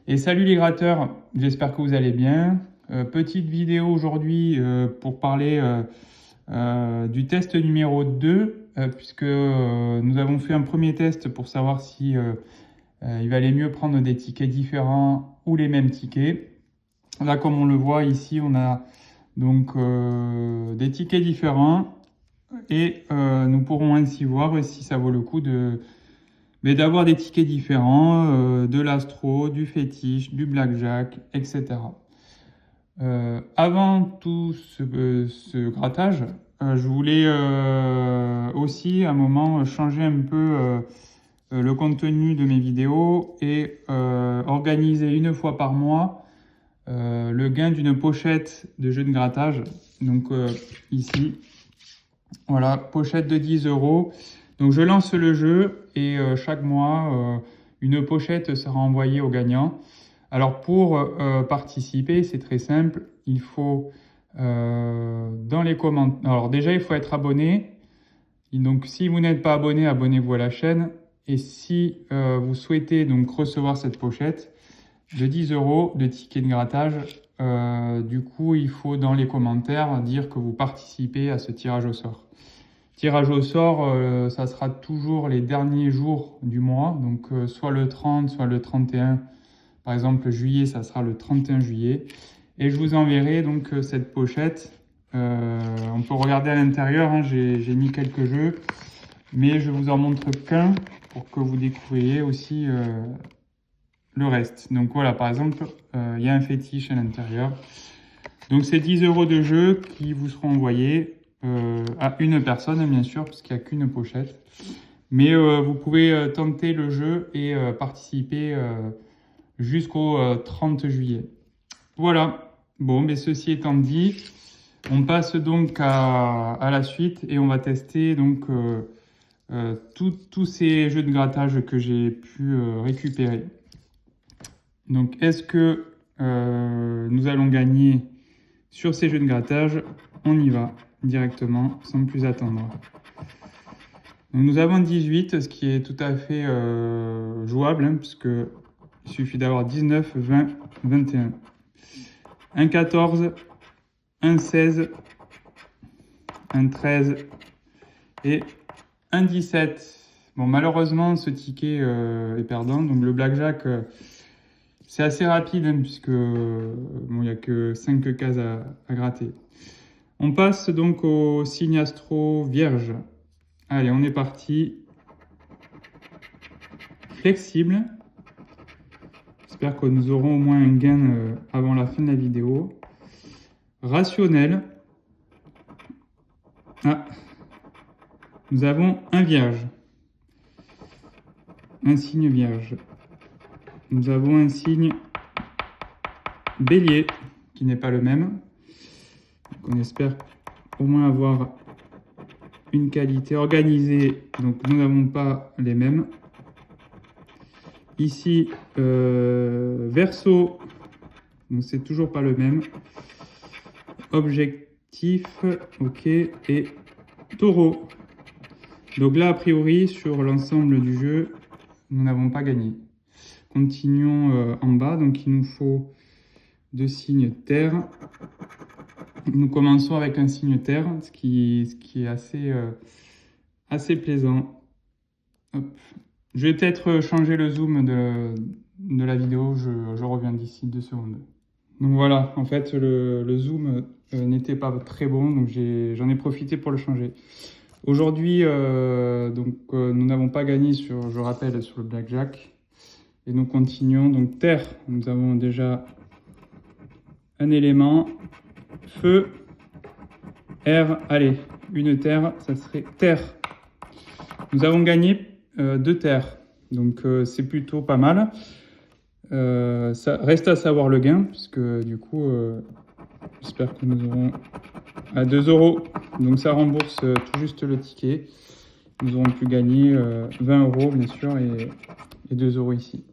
Et salut les gratteurs, j'espère que vous allez bien. Petite vidéo aujourd'hui pour parler du test numéro 2, puisque nous avons fait un premier test pour savoir si il valait mieux prendre des tickets différents ou les mêmes tickets. Là, comme on le voit ici, on a donc des tickets différents et nous pourrons ainsi voir si ça vaut le coup d'avoir des tickets différents, de l'astro, du fétiche, du blackjack, etc. Avant tout ce grattage, je voulais aussi à un moment changer un peu le contenu de mes vidéos et organiser une fois par mois le gain d'une pochette de jeu de grattage. Donc ici, voilà, pochette de 10 euros. Donc je lance le jeu et chaque mois, une pochette sera envoyée au gagnant. Alors pour participer, c'est très simple. Il faut dans les commentaires. Alors déjà, il faut être abonné. Et donc si vous n'êtes pas abonné, abonnez-vous à la chaîne. Et si vous souhaitez donc recevoir cette pochette de 10 euros de ticket de grattage, du coup, il faut dans les commentaires dire que vous participez à ce tirage au sort. Tirage au sort, ça sera toujours les derniers jours du mois, donc soit le 30, soit le 31. Par exemple, juillet, ça sera le 31 juillet. Et je vous enverrai donc cette pochette. On peut regarder à l'intérieur, hein, j'ai mis quelques jeux, mais je vous en montre qu'un pour que vous découvriez aussi le reste. Donc voilà, par exemple, il y a un fétiche à l'intérieur. Donc c'est 10 euros de jeu qui vous seront envoyés à une personne, bien sûr, parce qu'il n'y a qu'une pochette. Mais vous pouvez tenter le jeu et participer jusqu'au 30 juillet. Voilà. Bon, mais ceci étant dit, on passe donc à la suite et on va tester donc tous ces jeux de grattage que j'ai pu récupérer. Donc, est-ce que nous allons gagner sur ces jeux de grattage? On y va directement, sans plus attendre. Donc, nous avons 18, ce qui est tout à fait jouable, hein, puisque il suffit d'avoir 19, 20, 21. Un 14, un 16, un 13 et un 17. Bon, malheureusement, ce ticket est perdant. Donc, le blackjack, c'est assez rapide, hein, puisque bon, il n'y a que 5 cases à gratter. On passe donc au signe astro vierge. Allez, on est parti. Flexible. J'espère que nous aurons au moins un gain avant la fin de la vidéo. Rationnel. Ah, nous avons un vierge. Un signe vierge. Nous avons un signe bélier, qui n'est pas le même. Donc on espère au moins avoir une qualité organisée. Donc nous n'avons pas les mêmes. Ici, Verseau, donc c'est toujours pas le même. Objectif, ok, et Taureau. Donc là, a priori, sur l'ensemble du jeu, nous n'avons pas gagné. Continuons en bas, donc il nous faut 2 signes terre. Nous commençons avec un signe terre, ce qui est assez plaisant. Hop. Je vais peut-être changer le zoom de la vidéo, je reviens d'ici 2 secondes. Donc voilà, en fait le zoom n'était pas très bon, donc j'en ai profité pour le changer. Aujourd'hui, nous n'avons pas gagné sur, je rappelle, sur le blackjack. Et nous continuons, donc terre, nous avons déjà un élément, feu, air, allez, une terre, ça serait terre. Nous avons gagné 2 terres, donc c'est plutôt pas mal. Ça reste à savoir le gain, puisque du coup, j'espère que nous aurons à 2 euros, donc ça rembourse tout juste le ticket. Nous aurons pu gagner 20 euros, bien sûr, et 2 euros ici.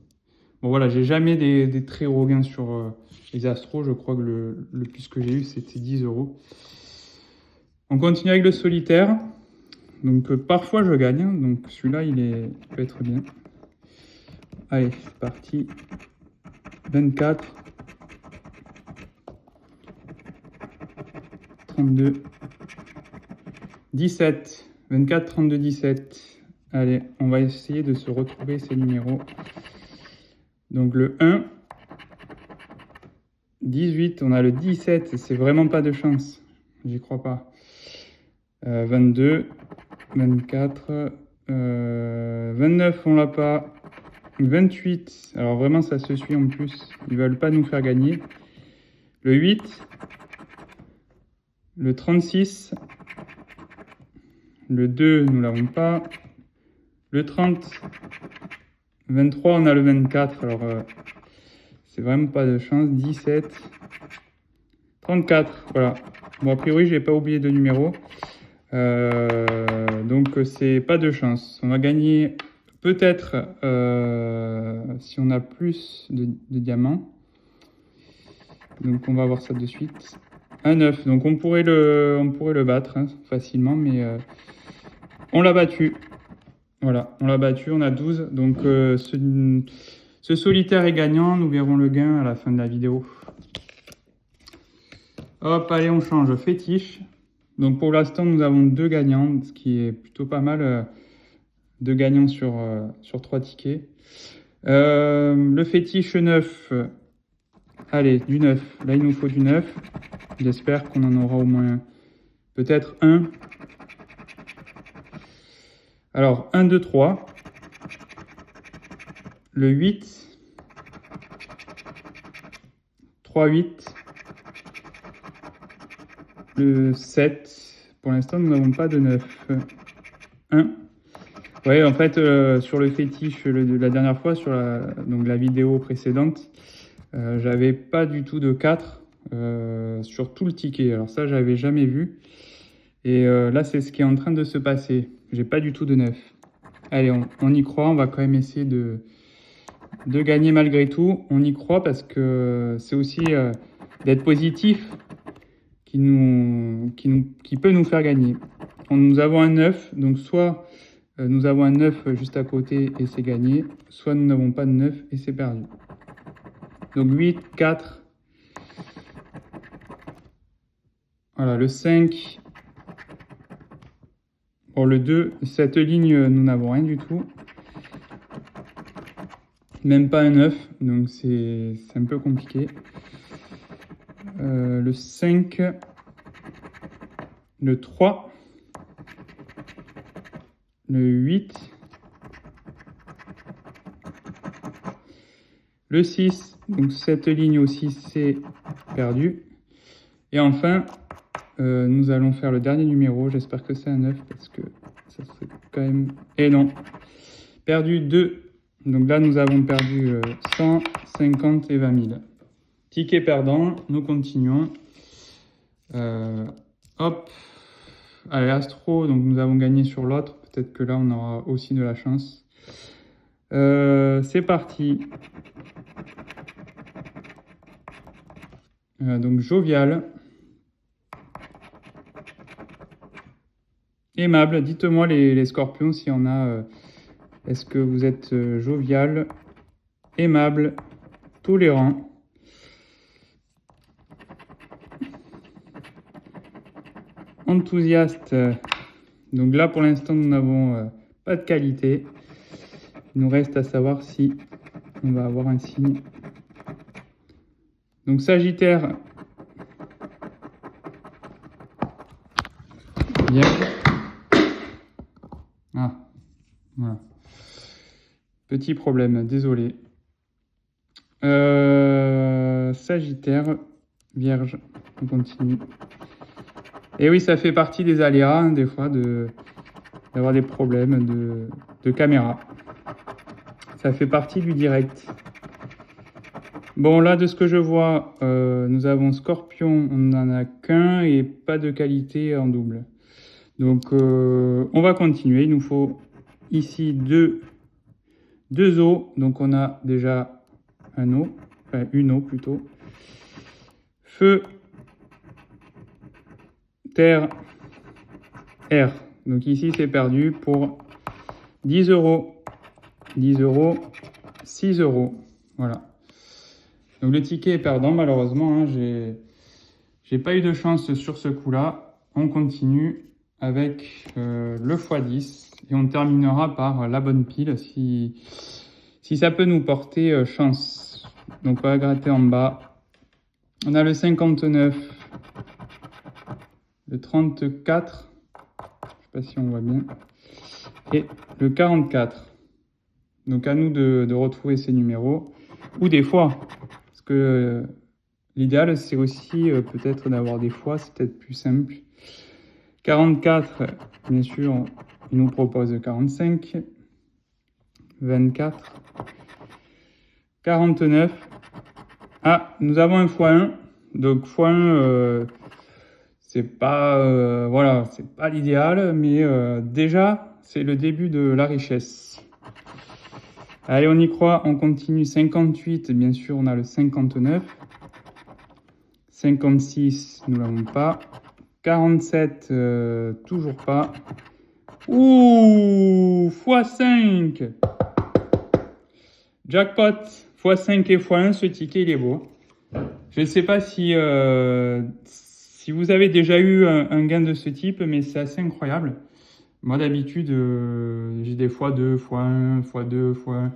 Bon voilà, j'ai jamais des très gros gains sur les astros. Je crois que le plus que j'ai eu, c'était 10 euros. On continue avec le solitaire. Donc parfois je gagne, hein, donc celui-là il peut être bien. Allez, c'est parti. 24, 32, 17, 24, 32, 17. Allez, on va essayer de se retrouver ces numéros. Donc le 1, 18, on a le 17, c'est vraiment pas de chance, j'y crois pas. 22, 24, 29, on l'a pas. 28, alors vraiment ça se suit en plus, ils veulent pas nous faire gagner. Le 8, le 36, le 2, nous l'avons pas. Le 30, 23, on a le 24, alors c'est vraiment pas de chance. 17, 34, voilà. Bon, a priori, j'ai pas oublié de numéro. Donc, c'est pas de chance. On va gagner peut-être si on a plus de diamants. Donc, on va voir ça de suite. Un 9, donc on pourrait le battre hein, facilement, mais on l'a battu. Voilà, on l'a battu, on a 12. Donc, ce solitaire est gagnant. Nous verrons le gain à la fin de la vidéo. Hop, allez, on change fétiche. Donc pour l'instant, nous avons 2 gagnants, ce qui est plutôt pas mal. 2 gagnants sur 3 tickets. Le fétiche 9. Allez, du 9. Là, il nous faut du 9. J'espère qu'on en aura au moins peut-être un. Alors, 1, 2, 3. Le 8. 3, 8. Le 7. Pour l'instant, nous n'avons pas de 9. 1. Ouais, en fait, sur le fétiche, la dernière fois, sur la vidéo précédente, j'avais pas du tout de 4 sur tout le ticket. Alors ça, j'avais jamais vu. Et là, c'est ce qui est en train de se passer. J'ai pas du tout de 9. Allez, on y croit. On va quand même essayer de gagner malgré tout. On y croit parce que c'est aussi d'être positif qui peut nous faire gagner. Nous avons un 9, donc soit nous avons un 9 juste à côté et c'est gagné, soit nous n'avons pas de 9 et c'est perdu. Donc 8, 4, voilà, le 5, bon, le 2, cette ligne, nous n'avons rien du tout. Même pas un 9, donc c'est un peu compliqué. Le 5, le 3, le 8, le 6, donc cette ligne aussi c'est perdu. Et enfin, nous allons faire le dernier numéro, j'espère que c'est un 9 parce que ça serait quand même... Et non, perdu 2. Donc là nous avons perdu 100, 50 et 20 000. Ticket perdant, nous continuons. Hop, allez Astro, donc nous avons gagné sur l'autre, peut-être que là on aura aussi de la chance. C'est parti. Donc jovial. Aimable, dites-moi les scorpions s'il y en a. Est-ce que vous êtes jovial, aimable, tolérant? Enthousiaste. Donc là pour l'instant nous n'avons pas de qualité. Il nous reste à savoir si on va avoir un signe. Donc Sagittaire. Bien. Ah, voilà. Petit problème, désolé. Sagittaire, Vierge, on continue. Et oui, ça fait partie des aléas, hein, des fois, d'avoir des problèmes de caméra. Ça fait partie du direct. Bon, là, de ce que je vois, nous avons Scorpion, on n'en a qu'un et pas de qualité en double. Donc, on va continuer. Il nous faut ici deux os. Donc, on a déjà un os, enfin une os plutôt. Feu, terre, air. Donc ici, c'est perdu pour 10 euros. 10 euros, 6 euros. Voilà. Donc le ticket est perdant malheureusement, hein, j'ai pas eu de chance sur ce coup-là. On continue avec le x10 et on terminera par la bonne pile si ça peut nous porter chance. Donc on va gratter en bas. On a le 59, le 34, je sais pas si on voit bien, et le 44. Donc à nous de retrouver ces numéros, ou des fois, parce que l'idéal c'est aussi peut-être d'avoir des fois, c'est peut-être plus simple. 44, bien sûr, il nous propose 45, 24, 49. Ah, nous avons un x1, donc x1, c'est pas, voilà, c'est pas l'idéal, mais déjà, c'est le début de la richesse. Allez, on y croit, on continue. 58, bien sûr, on a le 59. 56, nous l'avons pas. 47, toujours pas. Ouh, x5. Jackpot, x5 et x1, ce ticket, il est beau. Je ne sais pas si vous avez déjà eu un gain de ce type, mais c'est assez incroyable. Moi, d'habitude, j'ai des x2, x1, x2, x1.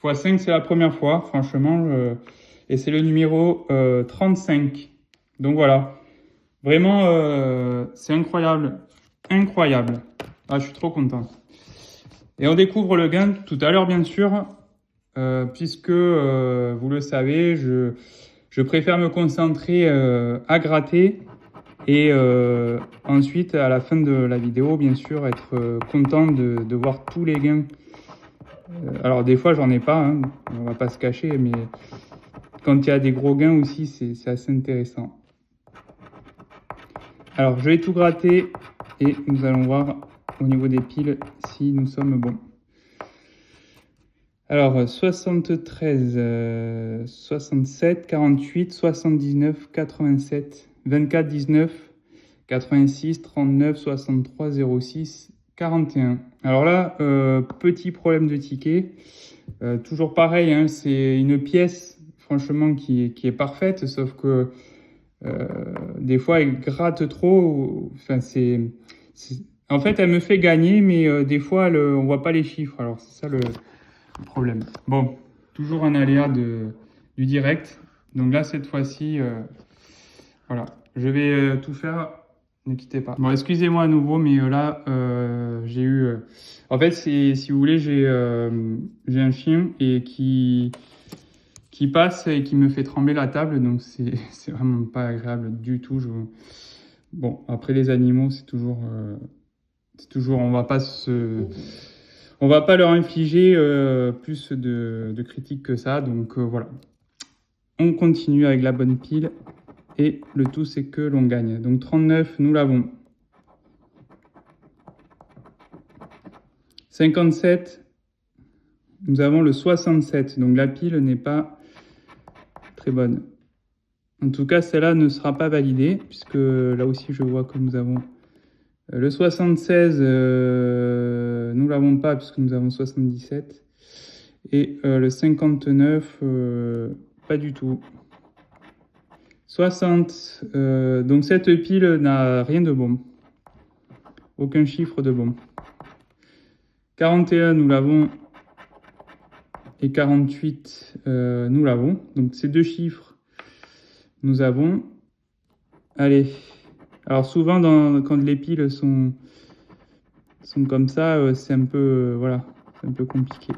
x5, c'est la première fois, franchement. Et c'est le numéro 35. Donc voilà. Vraiment, c'est incroyable. Incroyable. Ah, je suis trop content. Et on découvre le gain tout à l'heure, bien sûr. Puisque, vous le savez, je préfère me concentrer à gratter. Et ensuite, à la fin de la vidéo, bien sûr, être content de voir tous les gains. Alors des fois, j'en ai pas, hein, on va pas se cacher, mais quand il y a des gros gains aussi, c'est assez intéressant. Alors, je vais tout gratter et nous allons voir au niveau des piles si nous sommes bons. Alors, 73, 67, 48, 79, 87, 24, 19, 86, 39, 63, 06, 41. Alors là, petit problème de ticket. Toujours pareil, hein, c'est une pièce, franchement, qui est parfaite, sauf que des fois, elle gratte trop. Enfin, en fait, elle me fait gagner, mais des fois, on voit pas les chiffres. Alors, c'est ça le problème. Bon, toujours un aléa du direct. Donc là, cette fois-ci, voilà, je vais tout faire. Ne quittez pas. Bon, excusez-moi à nouveau, mais là, j'ai eu... En fait, si vous voulez, j'ai un chien et qui passe et qui me fait trembler la table, donc c'est vraiment pas agréable du tout. Bon, après les animaux, c'est toujours, on va pas leur infliger plus de critiques que ça, donc voilà. On continue avec la bonne pile et le tout c'est que l'on gagne. Donc 39, nous l'avons. 57, nous avons le 67, donc la pile n'est pas très bonne. En tout cas, celle-là ne sera pas validée, puisque là aussi je vois que nous avons le 76, nous l'avons pas, puisque nous avons 77. Et le 59, pas du tout. 60, donc cette pile n'a rien de bon. Aucun chiffre de bon. 41, nous l'avons. Et 48, nous l'avons. Donc ces deux chiffres, nous avons. Allez. Alors souvent, quand les piles sont comme ça, c'est un peu, voilà, c'est un peu compliqué.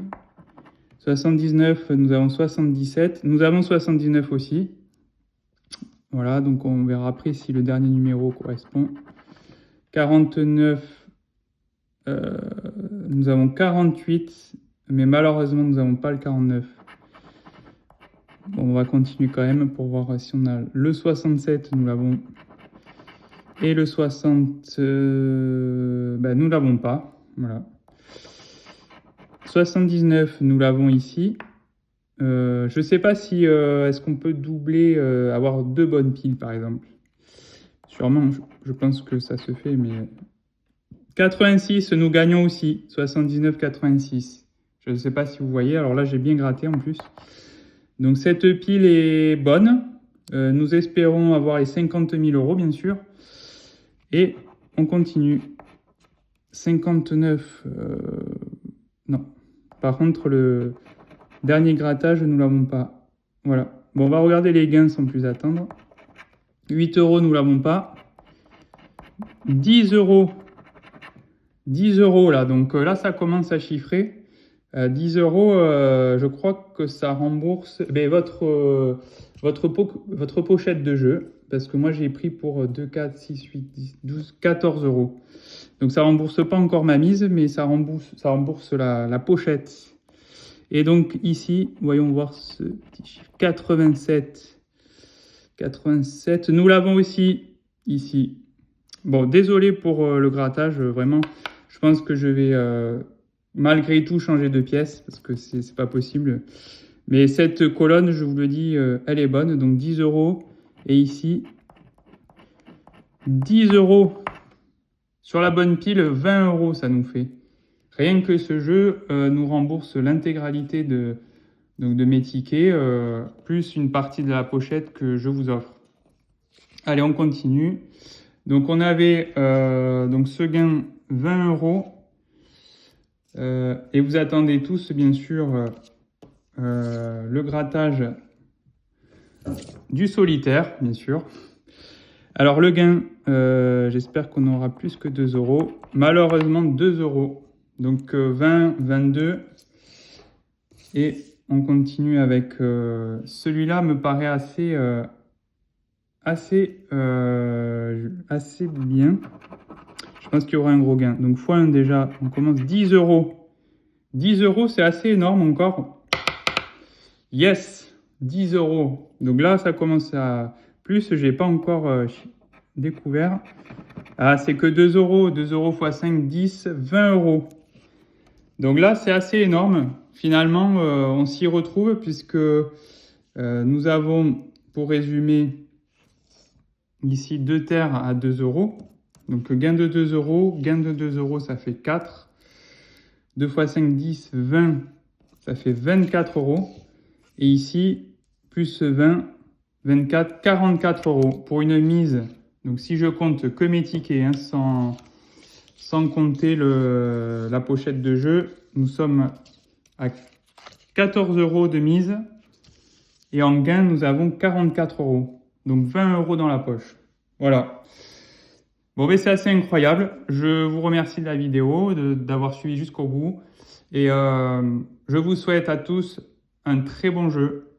79, nous avons 77. Nous avons 79 aussi. Voilà, donc on verra après si le dernier numéro correspond. 49, nous avons 48, mais malheureusement, nous n'avons pas le 49. Bon, on va continuer quand même pour voir si on a le 67, nous l'avons. Et le 60, ben, nous l'avons pas. Voilà. 79, nous l'avons ici. Je ne sais pas si est-ce qu'on peut doubler, avoir deux bonnes piles par exemple. Sûrement, je pense que ça se fait, mais 86, nous gagnons aussi. 79, 86. Je ne sais pas si vous voyez. Alors là, j'ai bien gratté en plus. Donc cette pile est bonne. Nous espérons avoir les 50 000 € bien sûr. Et on continue. 59. Non. Par contre, le dernier grattage, nous l'avons pas. Voilà. Bon, on va regarder les gains sans plus attendre. 8 €, nous l'avons pas. 10 €. 10 € là. Donc là, ça commence à chiffrer. 10 €, je crois que ça rembourse votre pochette de jeu. Parce que moi, j'ai pris pour 2, 4, 6, 8, 10, 12, 14 €. Donc ça rembourse pas encore ma mise, mais ça rembourse la pochette. Et donc ici, voyons voir ce petit chiffre. 87. 87. Nous l'avons aussi ici. Bon, désolé pour le grattage, vraiment. Je pense que je vais malgré tout changer de pièce parce que c'est pas possible. Mais cette colonne, je vous le dis, elle est bonne. Donc 10 €. Et ici, 10 €. Sur la bonne pile, 20 € ça nous fait. Rien que ce jeu nous rembourse l'intégralité de mes tickets, plus une partie de la pochette que je vous offre. Allez, on continue. Donc on avait donc ce gain 20 €. Et vous attendez tous, bien sûr, le grattage du solitaire, bien sûr. Alors le gain, j'espère qu'on aura plus que 2 €. Malheureusement 2 €. Donc 20, 22. Et on continue avec celui-là me paraît assez bien. Je pense qu'il y aura un gros gain. Donc x1 déjà, on commence 10 €. 10 €, c'est assez énorme encore. Yes, 10 €. Donc là, ça commence à plus. Je n'ai pas encore découvert. Ah, c'est que 2 €. 2 € x 5, 10, 20 €. Donc là, c'est assez énorme. Finalement, on s'y retrouve puisque nous avons, pour résumer, ici 2 terres à 2 €. Donc gain de 2 €, gain de 2 €, ça fait 4. 2 x 5, 10, 20, ça fait 24 €. Et ici, plus 20, 24, 44 € pour une mise. Donc si je compte que mes tickets, hein, sans compter la pochette de jeu, nous sommes à 14 € de mise. Et en gain, nous avons 44 €. Donc 20 € dans la poche. Voilà. Bon, mais c'est assez incroyable. Je vous remercie de la vidéo, d'avoir suivi jusqu'au bout. Et je vous souhaite à tous un très bon jeu.